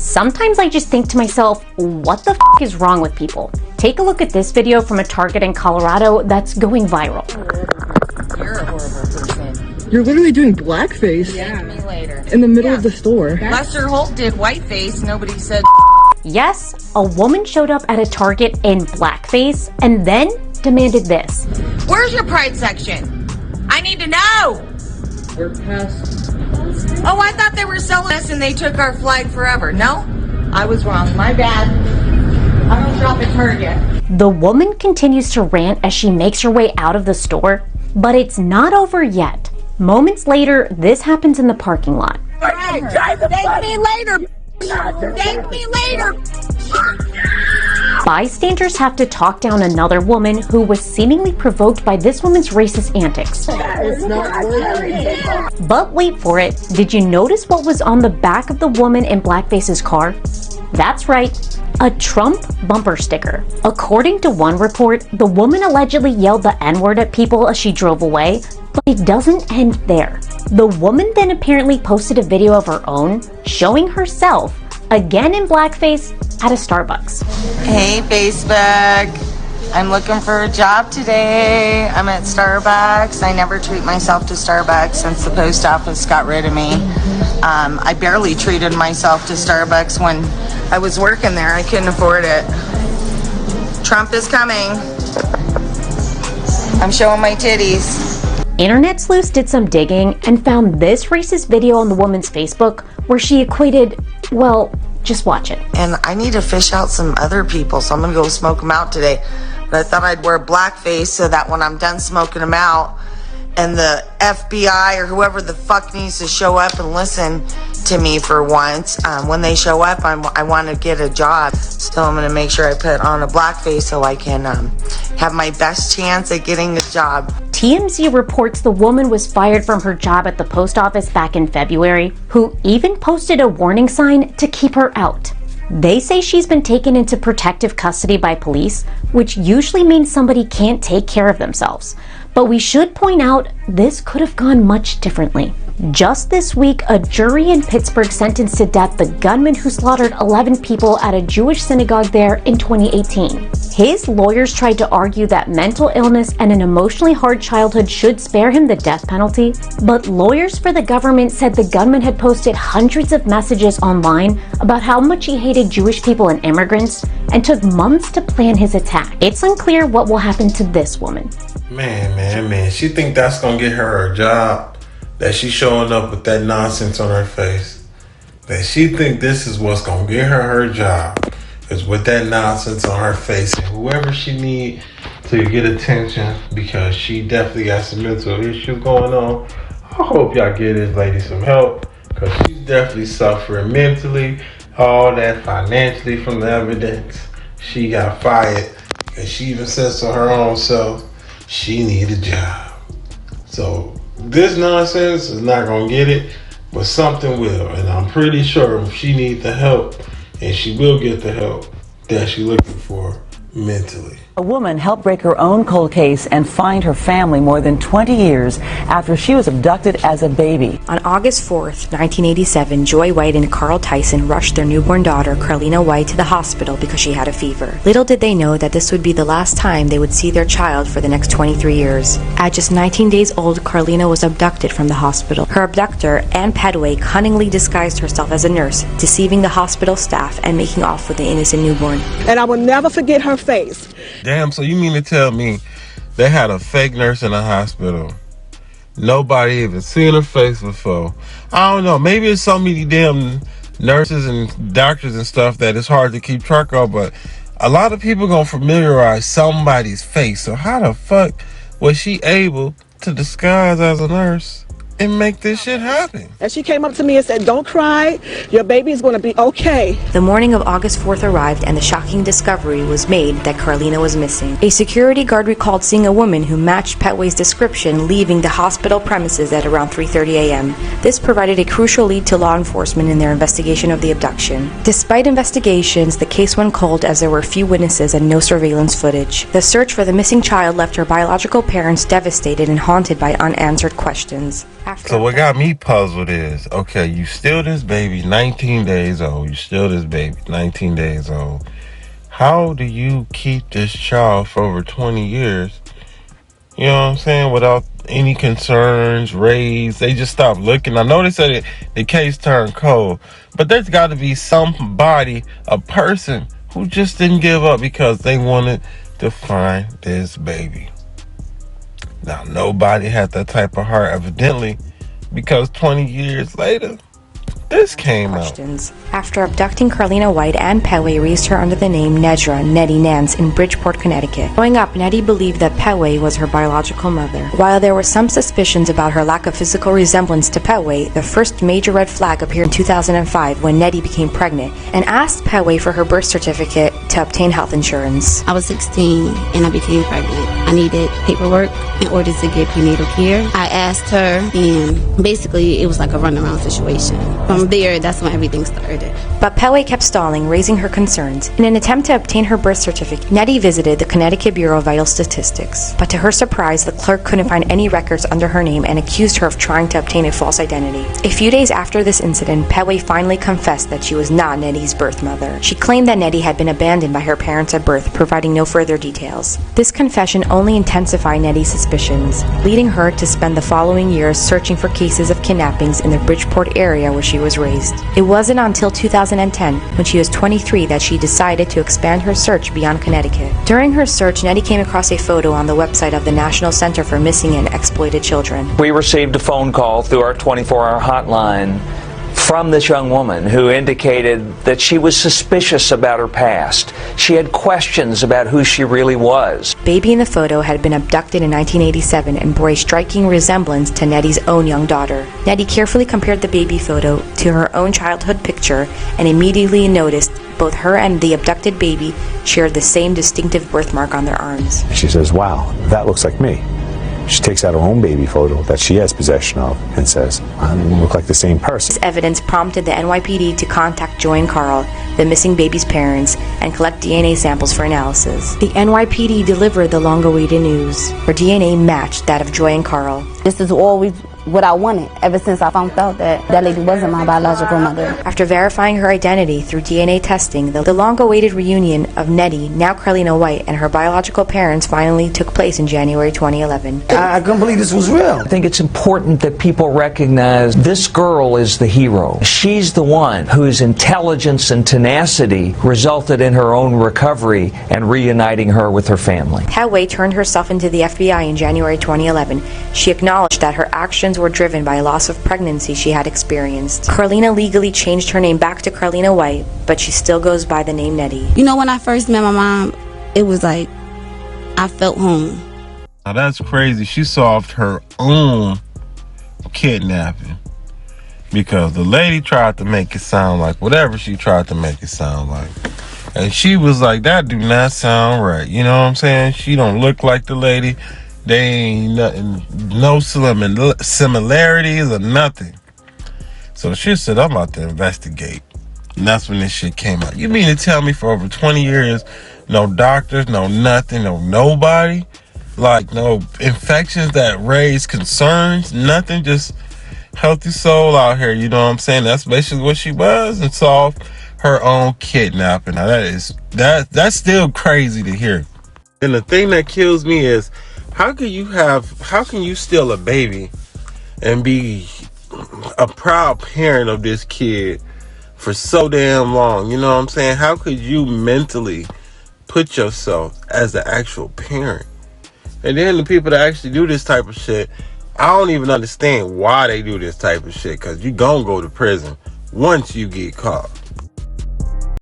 Sometimes I just think to myself, what the is wrong with people? Take a look at this video from a Target in Colorado that's going viral. You're a horrible person. You're literally doing blackface in the middle of the store. Lester Holt did whiteface. Nobody said. Yes, a woman showed up at a Target in blackface and then demanded this. Where's your pride section? I need to know. We're past. Oh, I thought they were selling us and they took our flag forever. No, I was wrong. My bad. I don't shop at Target. The woman continues to rant as she makes her way out of the store, but it's not over yet. Moments later, this happens in the parking lot. Hey, thank me later. Thank me later. Bystanders have to talk down another woman who was seemingly provoked by this woman's racist antics. But wait for it, did you notice what was on the back of the woman in blackface's car? That's right, a Trump bumper sticker. According to one report, the woman allegedly yelled the N-word at people as she drove away, but it doesn't end there. The woman then apparently posted a video of her own, showing herself, again in blackface, at a Starbucks. Hey, Facebook. I'm looking for a job today. I'm at Starbucks. I never treat myself to Starbucks since the post office got rid of me. I barely treated myself to Starbucks when I was working there. I couldn't afford it. Trump is coming. I'm showing my titties. Internet sleuths did some digging and found this racist video on the woman's Facebook where she equated, well, just watch it. And I need to fish out some other people, so I'm gonna go smoke them out today. But I thought I'd wear blackface so that when I'm done smoking them out and the FBI or whoever the fuck needs to show up and listen to me for once, when they show up, I want to get a job. So I'm gonna make sure I put on a blackface so I can have my best chance at getting a job. TMZ reports the woman was fired from her job at the post office back in February, who even posted a warning sign to keep her out. They say she's been taken into protective custody by police, which usually means somebody can't take care of themselves. But we should point out this could have gone much differently. Just this week, a jury in Pittsburgh sentenced to death the gunman who slaughtered 11 people at a Jewish synagogue there in 2018. His lawyers tried to argue that mental illness and an emotionally hard childhood should spare him the death penalty, but lawyers for the government said the gunman had posted hundreds of messages online about how much he hated Jewish people and immigrants and took months to plan his attack. It's unclear what will happen to this woman. Man, she think that's gonna get her a job? That she's showing up with that nonsense on her face? That she think this is what's gonna get her job? Is with that nonsense on her face, and whoever she need to get attention, because she definitely got some mental issues going on. I hope y'all give this lady some help, because she's definitely suffering mentally, all that financially from the evidence. She got fired, and she even says to her own self, she need a job. So this nonsense is not gonna get it, but something will. And I'm pretty sure if she needs the help, and she will get the help that she's looking for mentally. A woman helped break her own cold case and find her family more than 20 years after she was abducted as a baby. On August 4th, 1987, Joy White and Carl Tyson rushed their newborn daughter, Carlina White, to the hospital because she had a fever. Little did they know that this would be the last time they would see their child for the next 23 years. At just 19 days old, Carlina was abducted from the hospital. Her abductor, Ann Pedway, cunningly disguised herself as a nurse, deceiving the hospital staff and making off with the innocent newborn. And I will never forget her face. Damn, so you mean to tell me they had a fake nurse in the hospital? Nobody even seen her face before. I don't know, maybe it's so many damn nurses and doctors and stuff that it's hard to keep track of, but a lot of people gonna familiarize somebody's face. So how the fuck was she able to disguise as a nurse and make this shit happen? And she came up to me and said, "Don't cry, your baby is going to be okay." The morning of August 4th arrived and the shocking discovery was made that Carlina was missing. A security guard recalled seeing a woman who matched Pedway's description leaving the hospital premises at around 3:30 a.m. This provided a crucial lead to law enforcement in their investigation of the abduction. Despite investigations, the case went cold as there were few witnesses and no surveillance footage. The search for the missing child left her biological parents devastated and haunted by unanswered questions. So what got me puzzled is, okay, you still this baby 19 days old. You still this baby 19 days old. How do you keep this child for over 20 years? You know what I'm saying? Without any concerns raised. They just stopped looking. I know they said the case turned cold, but there's got to be somebody, a person who just didn't give up because they wanted to find this baby. Now, nobody had that type of heart, evidently, because 20 years later, this came out. After abducting Carlina White, Ann Petway raised her under the name Nedra Nettie Nance in Bridgeport, Connecticut. Growing up, Nettie believed that Petway was her biological mother. While there were some suspicions about her lack of physical resemblance to Petway, the first major red flag appeared in 2005 when Nettie became pregnant and asked Petway for her birth certificate to obtain health insurance. I was 16 and I became pregnant. I needed paperwork in order to get prenatal care. I asked her, and basically it was like a runaround situation. From there, that's when everything started. But Petway kept stalling, raising her concerns. In an attempt to obtain her birth certificate, Nettie visited the Connecticut Bureau of Vital Statistics. But to her surprise, the clerk couldn't find any records under her name and accused her of trying to obtain a false identity. A few days after this incident, Petway finally confessed that she was not Nettie's birth mother. She claimed that Nettie had been abandoned by her parents at birth, providing no further details. This confession only intensified Nettie's suspicions, leading her to spend the following years searching for cases of kidnappings in the Bridgeport area where she was raised. It wasn't until 2010, when she was 23, that she decided to expand her search beyond Connecticut. During her search, Nettie came across a photo on the website of the National Center for Missing and Exploited Children. We received a phone call through our 24-hour hotline from this young woman who indicated that she was suspicious about her past. She had questions about who she really was. Baby in the photo had been abducted in 1987 and bore a striking resemblance to Nettie's own young daughter. Nettie carefully compared the baby photo to her own childhood picture and immediately noticed both her and the abducted baby shared the same distinctive birthmark on their arms. She says, "Wow, that looks like me." She takes out her own baby photo that she has possession of and says, "I look like the same person." This evidence prompted the NYPD to contact Joy and Carl, the missing baby's parents, and collect DNA samples for analysis. The NYPD delivered the long-awaited news. Her DNA matched that of Joy and Carl. This is always what I wanted ever since I found out that lady wasn't my biological mother. After verifying her identity through DNA testing, the long-awaited reunion of Nettie, now Carlina White, and her biological parents finally took place in January 2011. I couldn't believe this was real. I think it's important that people recognize this girl is the hero. She's the one whose intelligence and tenacity resulted in her own recovery and reuniting her with her family. Petway turned herself into the FBI in January 2011. She acknowledged that her actions were driven by a loss of pregnancy she had experienced. Carlina legally changed her name back to Carlina White, but she still goes by the name Nettie. You know, when I first met my mom, it was like I felt home. Now that's crazy. She solved her own kidnapping because the lady tried to make it sound like whatever she tried to make it sound like. And she was like, that do not sound right. You know what I'm saying? She don't look like the lady. They ain't nothing, no similarities or nothing. So she said, I'm about to investigate. And that's when this shit came out. You mean to tell me for over 20 years, no doctors, no nothing, no nobody? Like no infections that raise concerns, nothing, just healthy soul out here, you know what I'm saying? That's basically what she was, and solved her own kidnapping. Now that's still crazy to hear. And the thing that kills me is, how can you steal a baby and be a proud parent of this kid for so damn long? You know what I'm saying? How could you mentally put yourself as the actual parent? And then the people that actually do this type of shit, I don't even understand why they do this type of shit, because you gonna go to prison once you get caught.